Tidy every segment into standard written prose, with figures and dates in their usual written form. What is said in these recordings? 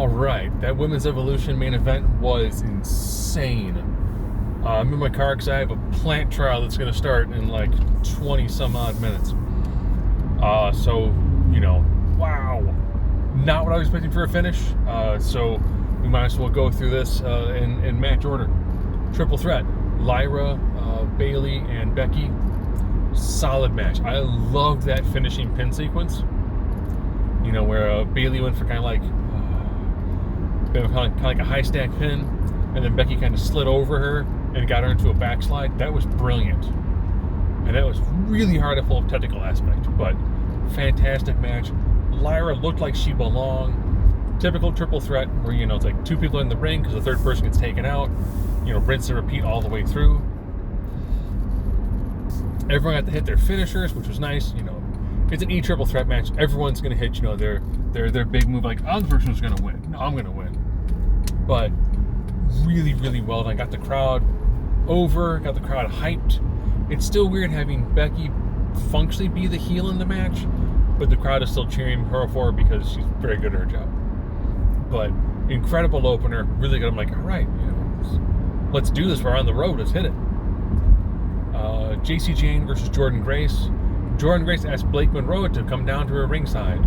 All right, that Women's Evolution main event was insane. I'm in my car because I have a plant trial that's going to start in like 20 some odd minutes. So, wow. Not what I was expecting for a finish. So we might as well go through this in match order. Triple threat: Lyra, Bayley, and Becky. Solid match. I love that finishing pin sequence. Where Bayley went for kind of like a high stack pin, and then Becky kind of slid over her and got her into a backslide. That was brilliant, and that was really hard to pull a technical aspect, but fantastic match. Lyra looked like she belonged. Typical triple threat where it's like two people in the ring because the third person gets taken out. Rinse and repeat all the way through. Everyone got to hit their finishers, which was nice. It's an E triple threat match. Everyone's gonna hit their big move. Like, I'm the person who's gonna win. No, I'm gonna win. But really, really well done. Got the crowd over. Got the crowd hyped. It's still weird having Becky functionally be the heel in the match, but the crowd is still cheering her for because she's very good at her job. But incredible opener. Really good. I'm like, all right, let's do this. We're on the road. Let's hit it. JC Jane versus Jordynne Grace. Jordynne Grace asked Blake Monroe to come down to her ringside,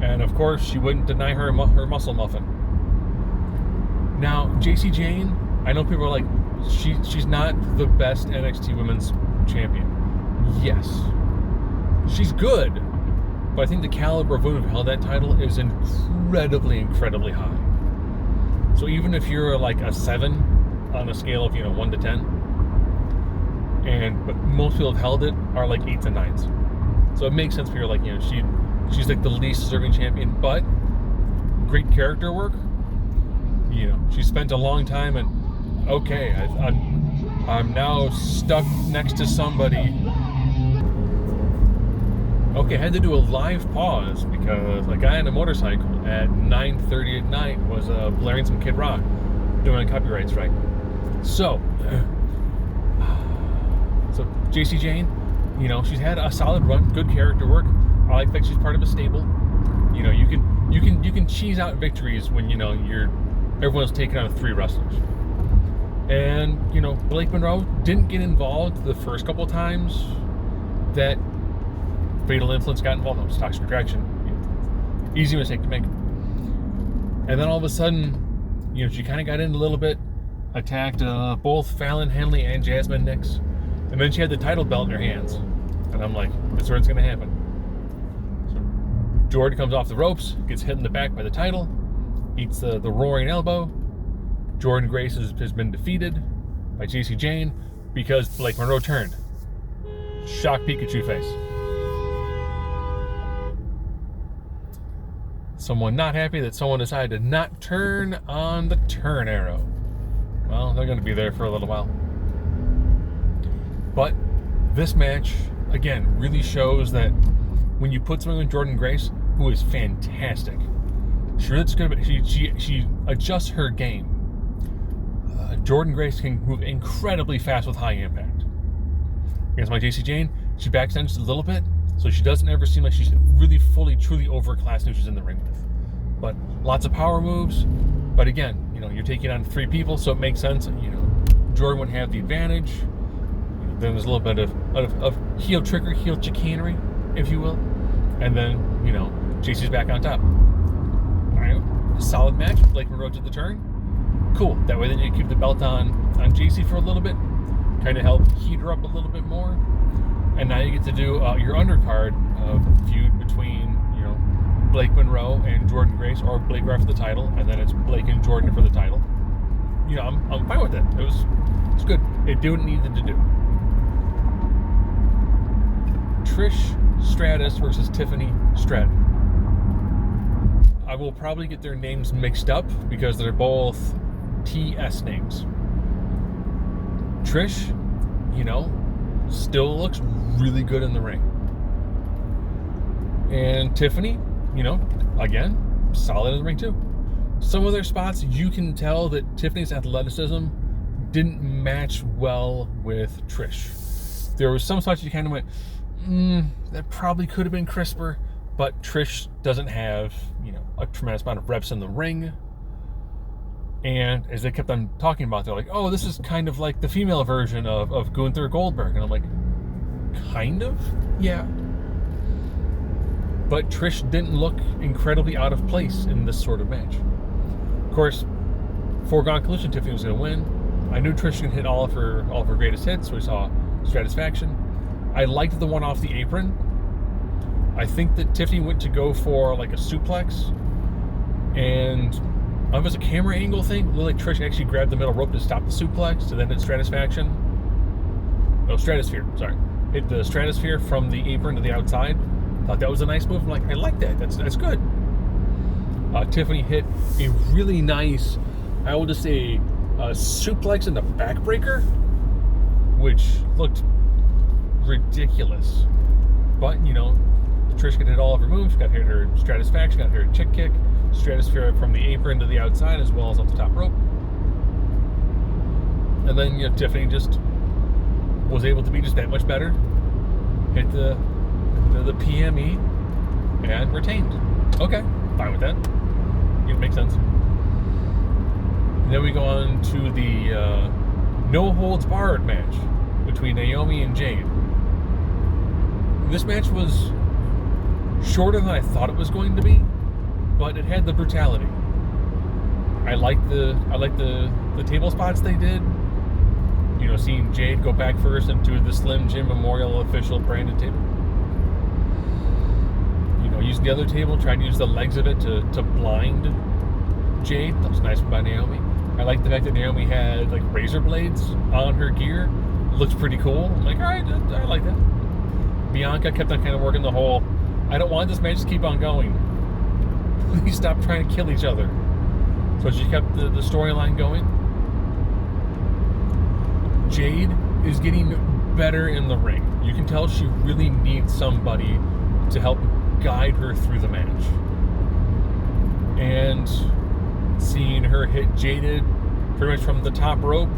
and of course she wouldn't deny her muscle muffin. Now, JC Jane, I know people are like, she's not the best NXT Women's Champion. Yes, she's good, but I think the caliber of women who held that title is incredibly high. So even if you're like a 7 on a scale of 1 to 10, but most people have held it are like 8s and 9s. So it makes sense for you, like, she's like the least deserving champion, but great character work. She spent a long time, and okay, I'm now stuck next to somebody. Okay, I had to do a live pause because a guy on a motorcycle at 9:30 at night was blaring some Kid Rock, doing a copyright strike. So JC Jane, she's had a solid run, good character work. I like that she's part of a stable. You can cheese out victories when everyone's taking on 3 wrestlers. And Blake Monroe didn't get involved the first couple of times that Fatal Influence got involved. It was Toxic Attraction. Easy mistake to make. And then all of a sudden, she kind of got in a little bit, attacked both Fallon Henley and Jasmine Nix. And then she had the title belt in her hands. And I'm like, that's where it's going to happen. So Jordan comes off the ropes, gets hit in the back by the title, eats the roaring elbow. Jordynne Grace has been defeated by JC Jane because Blake Monroe turned. Shock Pikachu face. Someone not happy that someone decided to not turn on the turn arrow. Well, they're going to be there for a little while. But this match, again, really shows that when you put someone with Jordynne Grace, who is fantastic, she adjusts her game. Jordynne Grace can move incredibly fast with high impact. Against my JC Jane, she backs down just a little bit, so she doesn't ever seem like she's really fully, truly overclassed who she's in the ring with. But lots of power moves. But again, you're taking on 3 people, so it makes sense. Jordan would have the advantage. Then there's a little bit of heel trickery, heel chicanery, if you will. And then, JC's back on top. All right, solid match. Blake Monroe did the turn. Cool. That way then you keep the belt on JC for a little bit. Kind of help heat her up a little bit more. And now you get to do your undercard feud between, Blake Monroe and Jordynne Grace, or Blake right for the title, and then it's Blake and Jordan for the title. I'm fine with it. It's good. It did what it needed to do. Trish Stratus versus Tiffany Stratton. I will probably get their names mixed up because they're both TS names. Trish, still looks really good in the ring. And Tiffany, again, solid in the ring too. Some of their spots, you can tell that Tiffany's athleticism didn't match well with Trish. There was some spots you kind of went, that probably could have been crisper, but Trish doesn't have, a tremendous amount of reps in the ring. And as they kept on talking about it, they're like, oh, this is kind of like the female version of Gunther Goldberg. And I'm like, kind of? Yeah. But Trish didn't look incredibly out of place in this sort of match. Of course, foregone conclusion, Tiffany was going to win. I knew Trish could hit all of her greatest hits, so we saw Stratisfaction. I liked the one off the apron. I think that Tiffany went to go for like a suplex, and it was a camera angle thing. It looked like Trish actually grabbed the middle rope to stop the suplex, to then hit Stratisfaction. No, Stratosphere, sorry. Hit the Stratosphere from the apron to the outside. Thought that was a nice move. I'm like, I like that. That's good. Tiffany hit a really nice, I will just say, suplex and a backbreaker, which looked ridiculous. But, Trish could hit all of her moves. She got hit her Stratisfaction, got hit her chick kick, Stratosphere from the apron to the outside as well as off the top rope. And then, Tiffany just was able to be just that much better. Hit the PME and retained. Okay, fine with that. It makes sense. And then we go on to the no holds barred match between Naomi and Jade. This match was shorter than I thought it was going to be, but it had the brutality. I liked the table spots they did. Seeing Jade go back first into the Slim Jim Memorial official branded table. Using the other table, trying to use the legs of it to blind Jade. That was nice by Naomi. I like the fact that Naomi had like razor blades on her gear. It looks pretty cool. I'm like, all right, I like that. Bianca kept on kind of working the whole, I don't want this match to keep on going. Please stop trying to kill each other. So she kept the storyline going. Jade is getting better in the ring. You can tell she really needs somebody to help guide her through the match. And seeing her hit Jaded pretty much from the top rope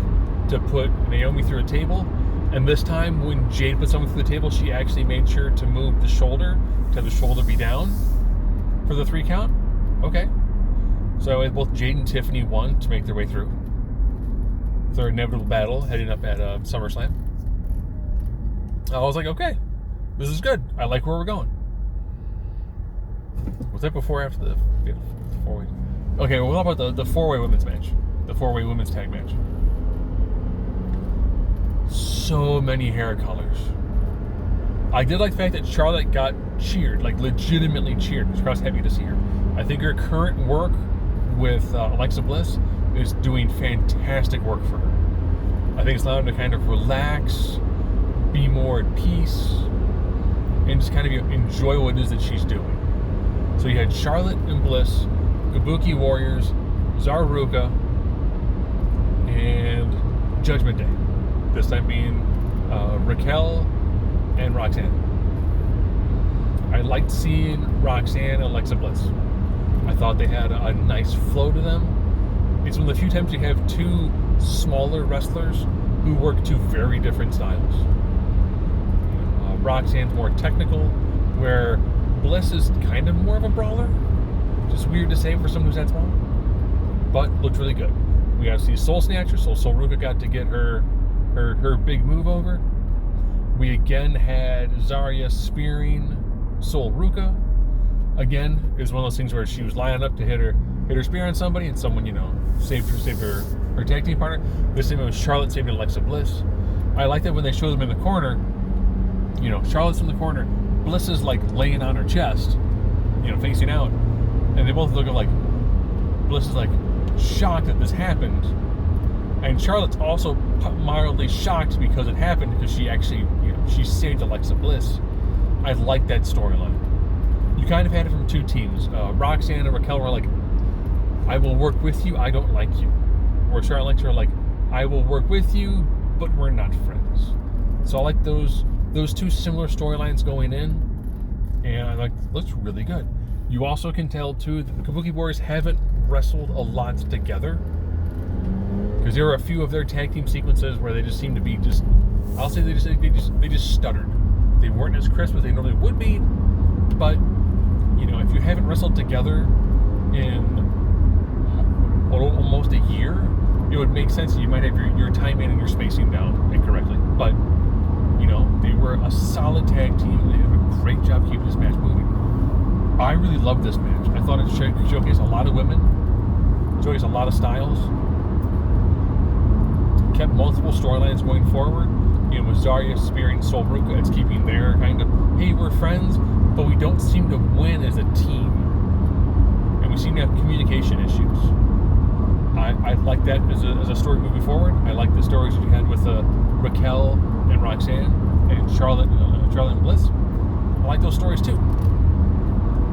to put Naomi through a table. And this time when Jade put someone through the table, she actually made sure to move the shoulder, to have the shoulder be down for the 3 count. Okay. So both Jade and Tiffany won to make their way through their inevitable battle heading up at SummerSlam. I was like, okay, this is good. I like where we're going. Was that before or after the 4-way? Okay, well, what about the 4-way women's match? The 4-way women's tag match. So many hair colors. I did like the fact that Charlotte got cheered, like legitimately cheered. I was happy to see her. I think her current work with Alexa Bliss is doing fantastic work for her. I think it's allowed her to kind of relax, be more at peace, and just kind of enjoy what it is that she's doing. So you had Charlotte and Bliss, Kabuki Warriors, Zaruka, and Judgment Day. This time being Raquel and Roxanne. I liked seeing Roxanne and Alexa Bliss. I thought they had a nice flow to them. It's one of the few times you have two smaller wrestlers who work two very different styles. Roxanne's more technical, where Bliss is kind of more of a brawler. Just weird to say for someone who's that small, but looked really good. We got to see Soul Snatcher, so Sol Ruka got to get her big move over. We again had Zarya spearing Sol Ruka. Again, it was one of those things where she was lining up to hit her spear on somebody, and someone, saved her tag team partner. This time it was Charlotte saving Alexa Bliss. I like that when they show them in the corner, Charlotte's in the corner, Bliss is like laying on her chest, facing out, and they both look like Bliss is like shocked that this happened, and Charlotte's also mildly shocked because it happened, because she actually, she saved Alexa Bliss. I like that storyline. You kind of had it from two teams. Roxanne and Raquel were like, I will work with you, I don't like you. Or Charlotte and Alexa are like, I will work with you, but we're not friends. So I like those two similar storylines going in, and I like, looks really good. You also can tell too that the Kabuki Warriors haven't wrestled a lot together, because there were a few of their tag team sequences where they just seemed to be I'll say they just stuttered. They weren't as crisp as they normally would be, but if you haven't wrestled together in almost a year, makes sense. You might have your timing and your spacing down incorrectly, but you know, they were a solid tag team. They did a great job keeping this match moving. I really loved this match. I thought it showcased a lot of women, showcased a lot of styles, kept multiple storylines going forward. You know, with Zarya spearing Sol Ruka, it's keeping their kind of, hey, we're friends, but we don't seem to win as a team. And we seem to have communication issues. I like that as a story moving forward. I like the stories you had with Raquel and Roxanne and Charlotte and Bliss. I like those stories too.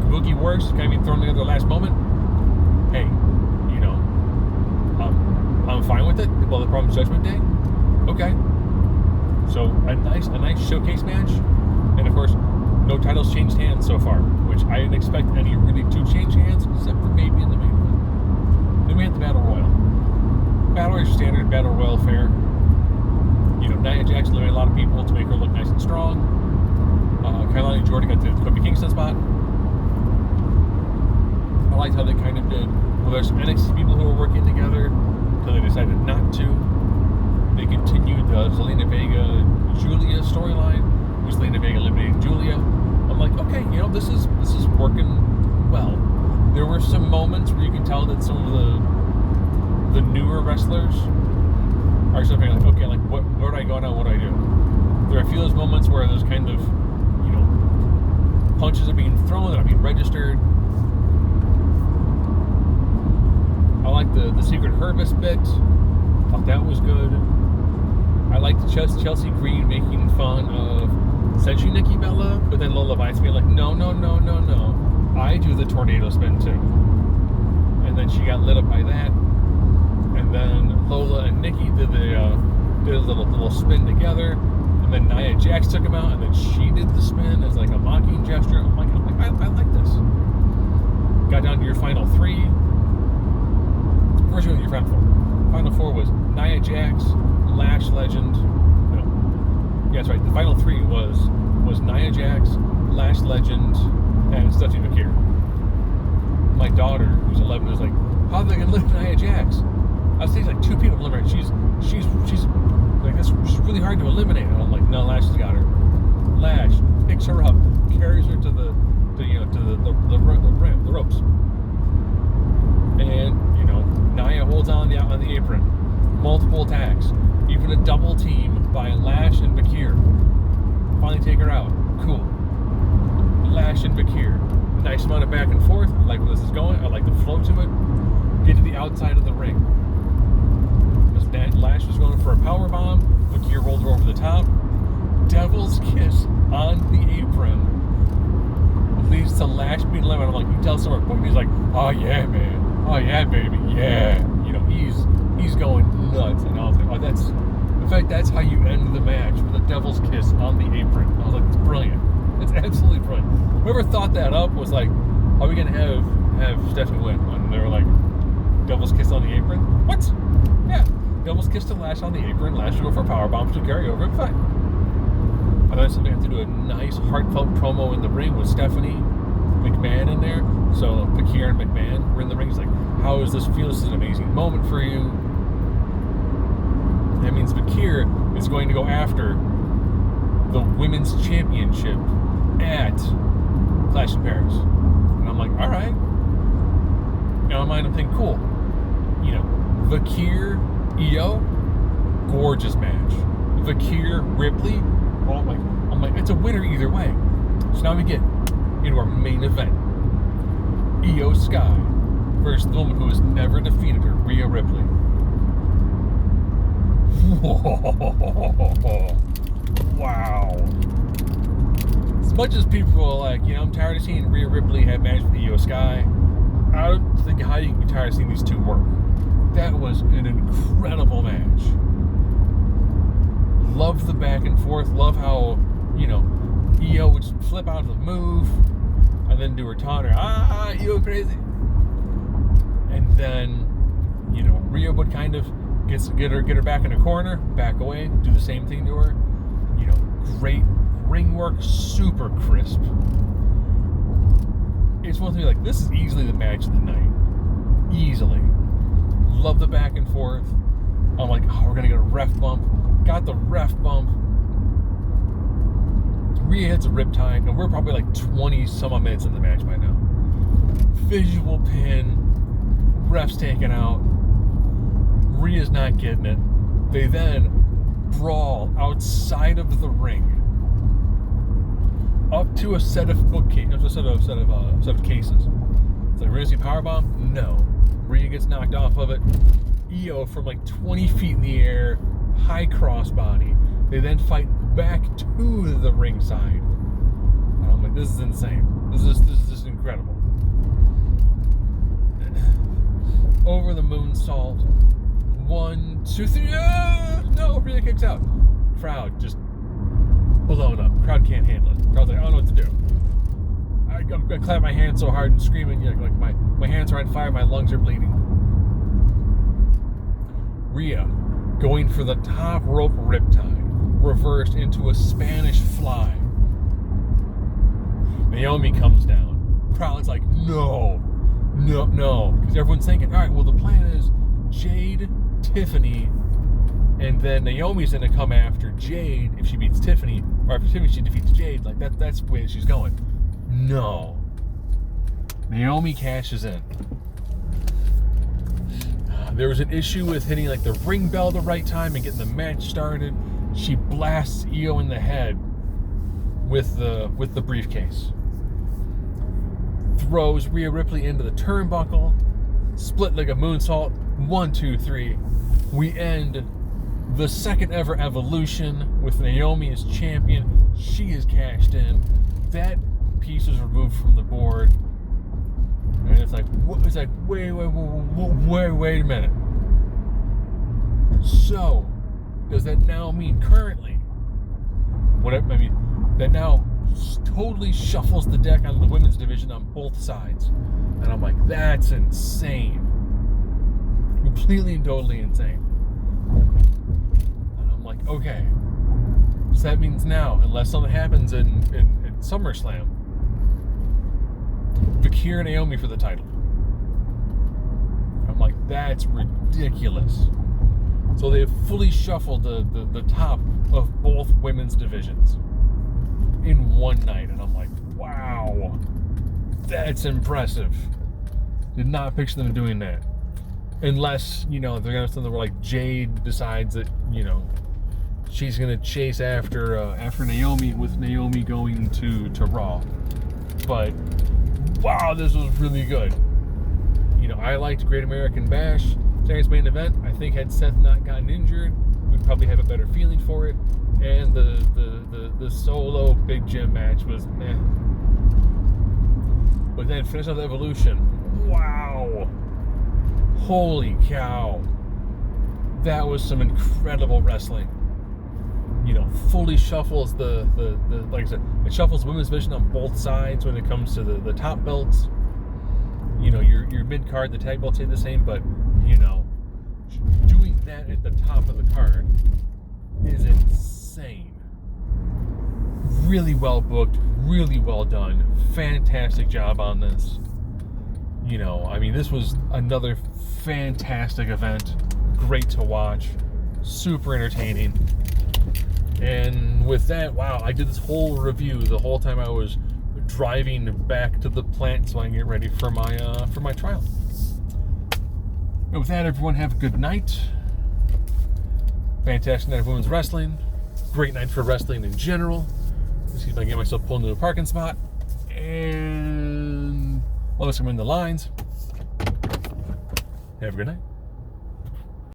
Kabuki Wars kind of being thrown together at the last moment. Hey, you know, I'm fine with it. Well, the problem is Judgment Day. Okay. So a nice showcase match, and of course, no titles changed hands so far, which I didn't expect any really to change hands, except for maybe in the main event. Then we had the Battle Royal. Battle Royal standard Battle Royal fare. You know, Nia Jax eliminated a lot of people to make her look nice and strong. Carolina and Jordan got the Kofi Kingston spot. I liked how they kind of did. Well, there's some NXT people who were working together until they decided not to. They continued the Zelina Vega Julia storyline, with Zelina Vega eliminating Julia. I'm like, okay, you know, this is working well. There were some moments where you can tell that some of the newer wrestlers are something like, okay, like where do I go now? What do I do? There are a few of those moments where there's kind of, you know, punches are being thrown, they're not being registered. I like the Secret Harvest bit. Thought that was good. I liked Chelsea Green making fun of essentially Nikki Bella, but then Lola Vice being like, no, I do the tornado spin too. And then she got lit up by that. And then Lola and Nikki did a little spin together. And then Nia Jax took him out, and then she did the spin as like a mocking gesture. I'm like, I like this. Got down to your final three. First, your final four. Final four was Nia Jax, Lash Legend. No. Yeah, that's right. The final three was Nia Jax, Lash Legend, and Stephanie McKeer. My daughter, who's 11, was like, how are they gonna eliminate Nia Jax? I was thinking like two people eliminate. She's like, this is really hard to eliminate. And I'm like, no, Lash has got her. Lash picks her up, carries her to the ropes, and you know, Nia holds on the apron. Multiple attacks, even a double team by Lash and Bakir. Finally take her out. Cool. Lash and Bakir. Nice amount of back and forth. I like where this is going. I like the flow to it. Get to the outside of the ring. Because Lash was going for a power bomb. Bakir rolled her over the top. Devil's kiss on the apron. Leads to Lash being eliminated. I'm like, you tell someone, boom. He's like, oh yeah, man. Oh yeah, baby. Yeah. You know, he's going nuts. And I was like, oh, that's how you end the match, with a devil's kiss on the apron. I was like, it's brilliant. It's absolutely brilliant. Whoever thought that up was like, are we gonna have Stephanie win? And they were like, devil's kiss on the apron? What? Yeah. Devil's kiss to Lash on the apron. Lash will go for a powerbomb to carry over. Fine. I thought somebody had to do a nice heartfelt promo in the ring with Stephanie McMahon in there. So Bakir and McMahon were in the ring. He's like, how does this feel? This is an amazing moment for you. That means Bakir is going to go after the women's championship at Clash in Paris. And I'm like, all right. In my mind, I'm thinking, cool. You know, Bakir, Io, gorgeous match. Bakir, Ripley, oh my, I'm like, it's a winner either way. So now we get into our main event. Io Sky versus the woman who has never defeated her, Rhea Ripley. Wow. As much as people are like, you know, I'm tired of seeing Rhea Ripley have matches with Io Sky, I don't think how you can be tired of seeing these two work. That was an incredible match. Love the back and forth. Love how, you know, Io would just flip out of the move and then do her taunter. Io crazy. And then, you know, Rhea would kind of get her back in a corner, back away, do the same thing to her. You know, great ring work, super crisp. It's one thing like, this is easily the match of the night. Easily. Love the back and forth. I'm like, oh, we're gonna get a ref bump. Got the ref bump. Rhea hits a riptide, and we're probably like 20 some odd minutes in the match by now. Visual pin, ref's taken out. Rhea's not getting it. They then brawl outside of the ring, up to a set of bookcases, a set of cases. It's like, we're gonna see powerbomb? No. Rhea gets knocked off of it. Io from like 20 feet in the air, high crossbody. They then fight back to the ringside. And I'm like, this is insane. This is just incredible. Over the moonsault. 1, 2, 3. No, Rhea kicks out. Crowd just blown up. Crowd can't handle it. Crowd's like, I don't know what to do. I'm gonna clap my hands so hard and screaming, like my hands are on fire, my lungs are bleeding. Rhea going for the top rope riptide, reversed into a Spanish fly. Naomi comes down. Crowd's like, no, because everyone's thinking, all right, well, the plan is Jade, Tiffany, and then Naomi's gonna come after Jade if she beats Tiffany, or if Tiffany she defeats Jade. Like that's the way she's going. No. Naomi cashes in. There was an issue with hitting like the ring bell at the right time and getting the match started. She blasts Io in the head with the briefcase. Throws Rhea Ripley into the turnbuckle. Split like a moonsault. 1, 2, 3. We end the second ever Evolution with Naomi as champion. She is cashed in. That piece was removed from the board. And it's like wait a minute. So, does that now mean currently? That now totally shuffles the deck out of the women's division on both sides. And I'm like, that's insane. Completely and totally insane. And I'm like, okay. So that means now, unless something happens in SummerSlam, Bakir and Naomi for the title. I'm like, that's ridiculous. So they have fully shuffled the top of both women's divisions in one night. And I'm like, wow, that's impressive. Did not picture them doing that. Unless, they're going to have something where like Jade decides that, she's going to chase after Naomi, with Naomi going to Raw. But wow, this was really good. I liked Great American Bash. Tonight's main event, I think had Seth not gotten injured, we'd probably have a better feeling for it. And the solo Big Jim match was meh. But then finish off the Evolution. Wow. Holy cow. That was some incredible wrestling. Fully shuffles the like I said, it shuffles women's division on both sides when it comes to the top belts. Your mid card, the tag belts stay the same, but doing that at the top of the card is insane. Really well booked, really well done. Fantastic job on this. This was another fantastic event. Great to watch. Super entertaining. And with that, wow, I did this whole review the whole time I was driving back to the plant so I can get ready for my trial. And with that, everyone have a good night. Fantastic night of women's wrestling. Great night for wrestling in general. Let's see if I can get myself pulled into a parking spot. And let's come in the lines. Have a good night.